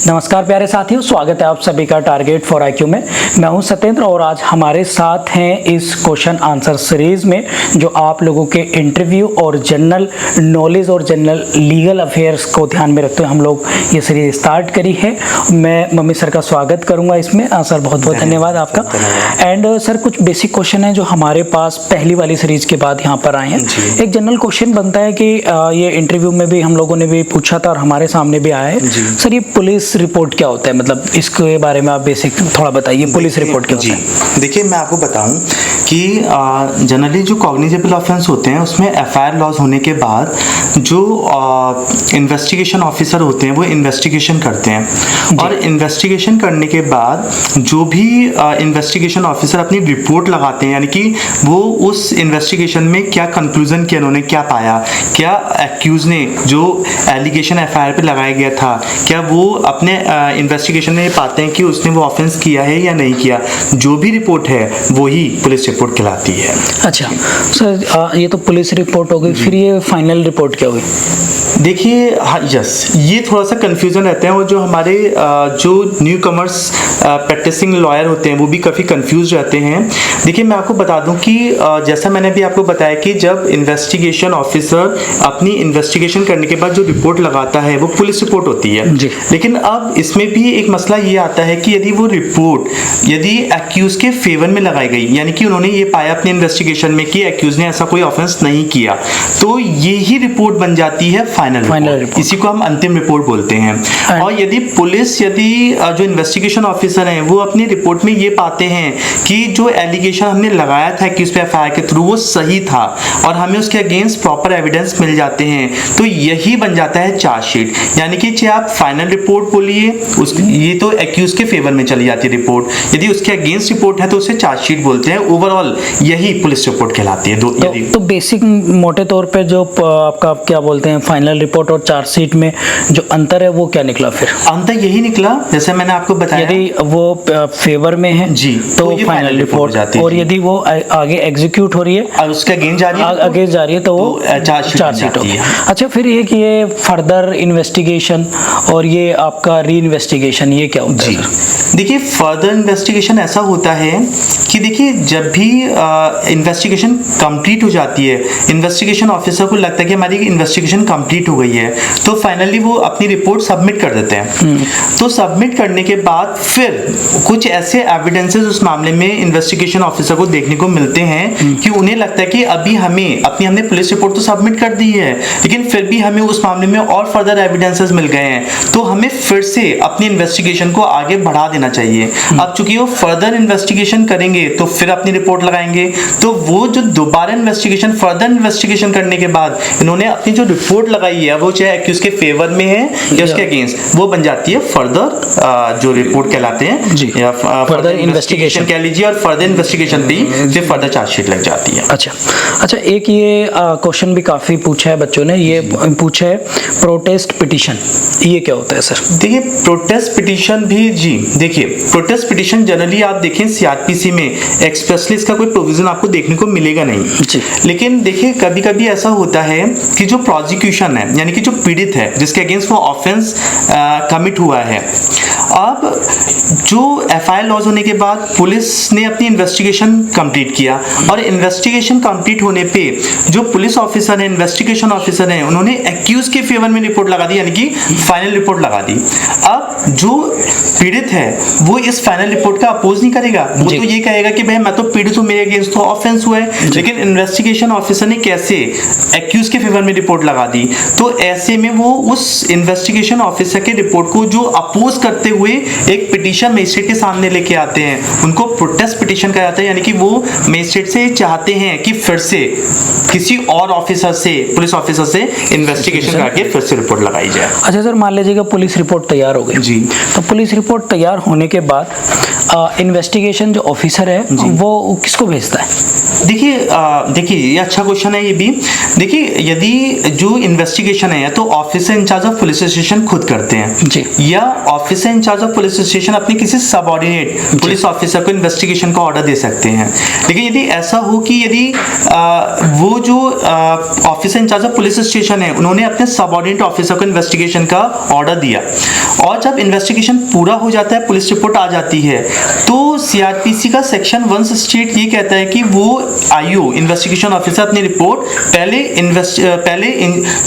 नमस्कार प्यारे साथियों, स्वागत है आप सभी का टारगेट फॉर आईक्यू में। मैं हूं सत्येंद्र और आज हमारे साथ हैं इस क्वेश्चन आंसर सीरीज में जो आप लोगों के इंटरव्यू और जनरल नॉलेज और जनरल लीगल अफेयर्स को ध्यान में रखते हुए हम लोग ये सीरीज स्टार्ट करी है। मैं मम्मी सर का स्वागत करूंगा इसमें। सर बहुत बहुत धन्यवाद आपका। एंड सर कुछ बेसिक क्वेश्चन है जो हमारे पास पहली वाली सीरीज के बाद यहाँ पर आए हैं। एक जनरल क्वेश्चन बनता है कि ये इंटरव्यू में भी हम लोगों ने भी पूछा था और हमारे सामने भी आया है। सर ये पुलिस रिपोर्ट क्या होता है, मतलब इसके बारे में आप बेसिक थोड़ा बताइए। पुलिस रिपोर्ट क्या होता है? देखिए मैं आपको बताऊं कि जनरली जो कॉग्निजेबल ऑफेंस होते हैं उसमें एफआईआर लॉज होने के बाद जो इन्वेस्टिगेशन ऑफिसर होते हैं वो इन्वेस्टिगेशन करते हैं और इन्वेस्टिगेशन करने के बाद जो भी इन्वेस्टिगेशन ऑफिसर अपनी रिपोर्ट लगाते हैं, यानी कि वो उस इन्वेस्टिगेशन में क्या कंक्लूजन किया, उन्होंने क्या पाया, क्या एक्यूज ने जो एलिगेशन एफआईआर पे लगाया गया था क्या वो अपने इन्वेस्टिगेशन में पाते हैं कि उसने वो ऑफेंस किया है या नहीं किया। जो भी रिपोर्ट है वो ही पुलिस रिपोर्ट कहलाती है। अच्छा सर, ये तो पुलिस रिपोर्ट हो गई, फिर ये फाइनल रिपोर्ट क्या हुई? देखिए हाँ यस, ये थोड़ा सा कंफ्यूजन रहते हैं और जो हमारे जो न्यू कमर्स प्रैक्टिसिंग लॉयर होते हैं वो भी काफ़ी कंफ्यूज रहते हैं। देखिए मैं आपको बता दूं कि जैसा मैंने भी आपको बताया कि जब इन्वेस्टिगेशन ऑफिसर अपनी इन्वेस्टिगेशन करने के बाद जो रिपोर्ट लगाता है वो पुलिस रिपोर्ट होती है। लेकिन अब इसमें भी एक मसला ये आता है कि यदि वो रिपोर्ट यदि एक्यूज के फेवर में लगाई गई, यानी कि उन्होंने ये पाया अपने इन्वेस्टिगेशन में कि एक्यूज ने ऐसा कोई ऑफेंस नहीं किया, तो ये ही रिपोर्ट बन जाती है फाइनल रिपोर्ट। इसी को हम अंतिम रिपोर्ट बोलते हैं। और यदि पुलिस जो इन्वेस्टिगेशन ऑफिसर हैं वो अपनी रिपोर्ट में ये पाते हैं कि जो एलिगेशन हमने लगाया था कि उस पे एफआईआर के थ्रू वो सही था और हमें उसके अगेंस्ट प्रॉपर एविडेंस मिल जाते हैं, तो यही बन जाता है चार्जशीट। यानी कि चाहे आप फाइनल रिपोर्ट बोलिए, ये तो एक्यूज के फेवर में चली जाती है रिपोर्ट, यदि उसके अगेंस्ट रिपोर्ट है तो उसे चार्जशीट बोलते हैं। ओवरऑल यही पुलिस रिपोर्ट कहलाती है। तो बेसिक मोटे तौर पे जो आपका क्या बोलते हैं फाइनल रिपोर्ट और चार्जशीट में जो अंतर है वो क्या निकला? फिर अंतर यही निकला जैसे मैंने आपको बताया, यदि वो फेवर में है जी तो फाइनल रिपोर्ट जाती है, और यदि वो आगे एग्जीक्यूट हो रही है और उसके अगेंस्ट जा रही है तो वो चार्जशीट होती है। अच्छा, फिर ये फर्दर इन्वेस्टिगेशन और ये आपका री इन्वेस्टिगेशन ये क्या होता है? देखिए फर्दर इन्वेस्टिगेशन ऐसा होता है कि देखिए जब भी इन्वेस्टिगेशन कंप्लीट हो जाती है, इन्वेस्टिगेशन ऑफिसर को लगता है कि हमारी इन्वेस्टिगेशन कंप्लीट हो गई है, तो फाइनली वो अपनी रिपोर्ट सबमिट कर देते हैं। तो सबमिट करने के बाद फिर कुछ ऐसे एविडेंसेस उस मामले में इन्वेस्टिगेशन ऑफिसर को देखने को मिलते हैं कि उन्हें लगता है कि अभी हमने पुलिस रिपोर्ट तो सबमिट कर दी है, लेकिन फिर भी हमें उस मामले में और फर्दर एविडेंसेस मिल गए हैं, तो हमें फिर से अपनी इन्वेस्टिगेशन को आगे बढ़ा देना चाहिए। अब चूंकि वो फर्दर इन्वेस्टिगेशन करेंगे तो फिर अपनी रिपोर्ट लगाएंगे, तो वो जो दोबारा फर्दर इन्वेस्टिगेशन करने के बाद इन्होंने अपनी जो रिपोर्ट लगाई है वो चाहे एक्यूज के फेवर में है या उसके अगेंस्ट, वो बन जाती है फर्दर जो रिपोर्ट कहलाते हैं या फर्दर इन्वेस्टिगेशन कह लीजिए, और फर्दर इन्वेस्टिगेशन भी फिर फर्दर चार्जशीट लग जाती है। अच्छा, एक ये क्वेश्चन भी काफी पूछा है बच्चों ने, ये पूछा है प्रोटेस्ट पिटीशन, ये क्या होता है सर? देखिए प्रोटेस्ट पिटीशन भी देखिए प्रोटेस्ट पिटीशन जनरली आप देखें सीआरपीसी में एक्सप्रेसली इसका कोई प्रोविजन आपको देखने को मिलेगा नहीं। लेकिन देखिए कभी कभी ऐसा होता है कि जो प्रोसिक्यूशन है, यानी कि जो पीड़ित है जिसके अगेंस्ट वो ऑफेंस कमिट हुआ है, अब जो एफआईआर लॉज होने के बाद पुलिस ने अपनी इन्वेस्टिगेशन कंप्लीट किया और इन्वेस्टिगेशन कंप्लीट होने पे जो पुलिस ऑफिसर है, इन्वेस्टिगेशन ऑफिसर है, उन्होंने एक्यूज के फेवर में रिपोर्ट लगा दी, यानी कि फाइनल रिपोर्ट लगा दी। अब जो पीड़ित है वो इस फाइनल रिपोर्ट का अपोज नहीं करेगा, वो तो ये कहेगा कि भाई मैं तो पीड़ित हूं, मेरे अगेंस्ट तो ऑफेंस हुआ है, लेकिन इन्वेस्टिगेशन ऑफिसर ने कैसे एक्यूज के फेवर में रिपोर्ट लगा दी, तो ऐसे में वो उस इन्वेस्टिगेशन ऑफिसर के रिपोर्ट को जो अपोज करते हुए एक पिटीशन मजिस्ट्रेट के सामने लेके आते हैं, उनको प्रोटेस्ट पिटीशन कहा जाता है। यानी कि वो मजिस्ट्रेट से चाहते हैं कि फिर से किसी और ऑफिसर से, पुलिस ऑफिसर से इन्वेस्टिगेशन करके फिर से रिपोर्ट लगाई जाए। अच्छा सर, मान लीजिएगा पुलिस रिपोर्ट तैयार हो गई तो पुलिस रिपोर्ट तैयार होने के बाद इन्वेस्टिगेशन जो ऑफिसर है वो किसको भेजता है? देखिए ये अच्छा क्वेश्चन है ये भी। देखिए यदि जो इन्वेस्टिगेशन है तो officer incharge of police station खुद करते हैं या officer incharge of police station अपने किसी सबऑर्डिनेट पुलिस ऑफिसर को इन्वेस्टिगेशन का ऑर्डर दे सकते हैं। लेकिन यदि ऐसा हो कि यदि वो जो officer incharge of police station है उन्होंने अपने सबऑर्डिनेट ऑफिसर को इन्वेस्टिगेशन का ऑर्डर दिया और जब इन्वेस्टिगेशन पूरा हो जाता है, पुलिस रिपोर्ट आ जाती है, तो सीआरपीसी का सेक्शन 168 ये कहता है कि वो आईओ इन्वेस्टिगेशन ऑफिसर अपनी रिपोर्ट पहले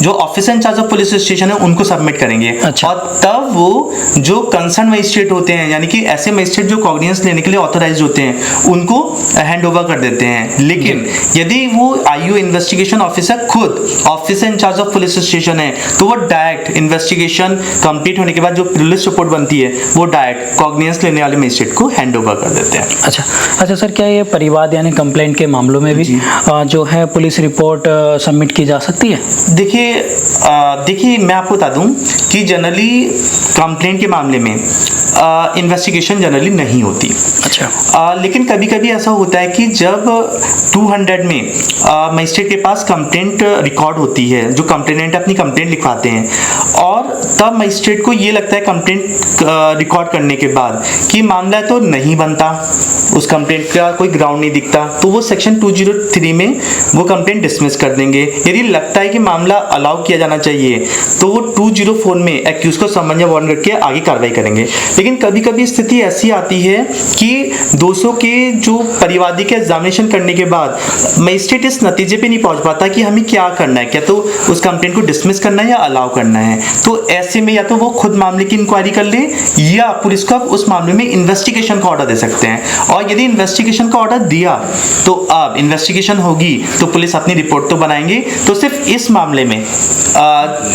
जो officer incharge of police station है उनको सबमिट करेंगे। अच्छा। और तब वो जो कंसर्न मजिस्ट्रेट होते हैं, यानी कि ऐसे मजिस्ट्रेट जो कॉग्निजेंस लेने के लिए ऑथराइज होते हैं, उनको हैंड ओवर कर देते हैं। लेकिन यदि वो आईओ इन्वेस्टिगेशन ऑफिसर खुद officer incharge of police station है, तो वो डायरेक्ट इन्वेस्टिगेशन कंप्लीट होने के बाद जो पुलिस रिपोर्ट बनती है, वो डायरेक्ट कॉग्निजेंस लेने वाले मजिस्ट्रेट को हैंड ओवर कर देते हैं। अच्छा सर, क्या ये परिवाद यानी कंप्लेंट के मामलों में भी जो है पुलिस रिपोर्ट सबमिट की जा सकती है? देखिए मैं आपको बता दूं कि जनरली कंप्लेंट के मामले में इन्वेस्टिगेशन जनरली नहीं होती। अच्छा। लेकिन कभी कभी ऐसा होता है कि जब 200 में मजिस्ट्रेट के पास कंप्लेंट रिकॉर्ड होती है, जो कंप्लेनेंट अपनी कंप्लेंट लिखवाते हैं, और तब मजिस्ट्रेट को ये लगता है कंप्लेंट रिकॉर्ड करने के बाद कि मामला तो नहीं बनता, उस कंप्लेंट का कोई ग्राउंड नहीं दिखता, तो वो सेक्शन 203 में वो कंप्लेंट डिसमिस कर देंगे। यदि लगता है कि मामला अलाउ किया जाना चाहिए, तो वो 204 में एक्यूज को समन या वारंट करके आगे कार्रवाई करेंगे। लेकिन कभी कभी स्थिति ऐसी आती है कि 200 के जो परिवादी के एग्जामिनेशन करने के बाद मजिस्ट्रेट इस नतीजे पे नहीं पहुंच पाता कि हमें क्या करना है, क्या तो उस कंप्लेंट को डिसमिस करना है या अलाउ करना है। तो ऐसे में या तो वो खुद मामले की इंक्वायरी कर ले, या पुलिस को उस मामले में इन्वेस्टिगेशन का ऑर्डर दे सकते हैं। और यदि इन्वेस्टिगेशन का ऑर्डर दिया, तो अब इन्वेस्टिगेशन होगी तो पुलिस अपनी रिपोर्ट तो बनाएंगे, तो सिर्फ इस मामले में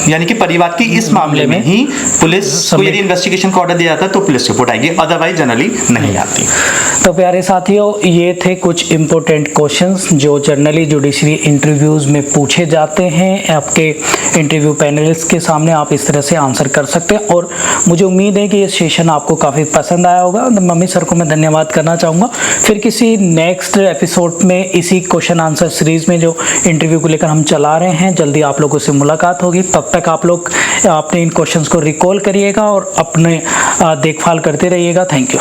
यानी कि परिवाद के इस मामले में ही पुलिस को यदि इन्वेस्टिगेशन का ऑर्डर दिया जाता है तो पुलिस रिपोर्ट आएगी, अदरवाइज जनरली नहीं आती। तो प्यारे साथियों, ये थे कुछ इंपॉर्टेंट क्वेश्चंस जो जनरली जुडिशरी इंटरव्यूज में पूछे जाते हैं। आपके इंटरव्यू पैनलिस्ट के सामने आप इस तरह से आंसर कर सकते हैं, और मुझे उम्मीद है कि ये सेशन आपको काफ़ी पसंद आया होगा। मम्मी सर को मैं धन्यवाद करना चाहूँगा। फिर किसी नेक्स्ट एपिसोड में इसी क्वेश्चन आंसर सीरीज में जो इंटरव्यू को लेकर हम चला रहे हैं, जल्दी आप लोगों से मुलाकात होगी। तब तक आप लोग अपने इन क्वेश्चंस को रिकॉल करिएगा और अपने देखभाल करते रहिएगा। Thank you.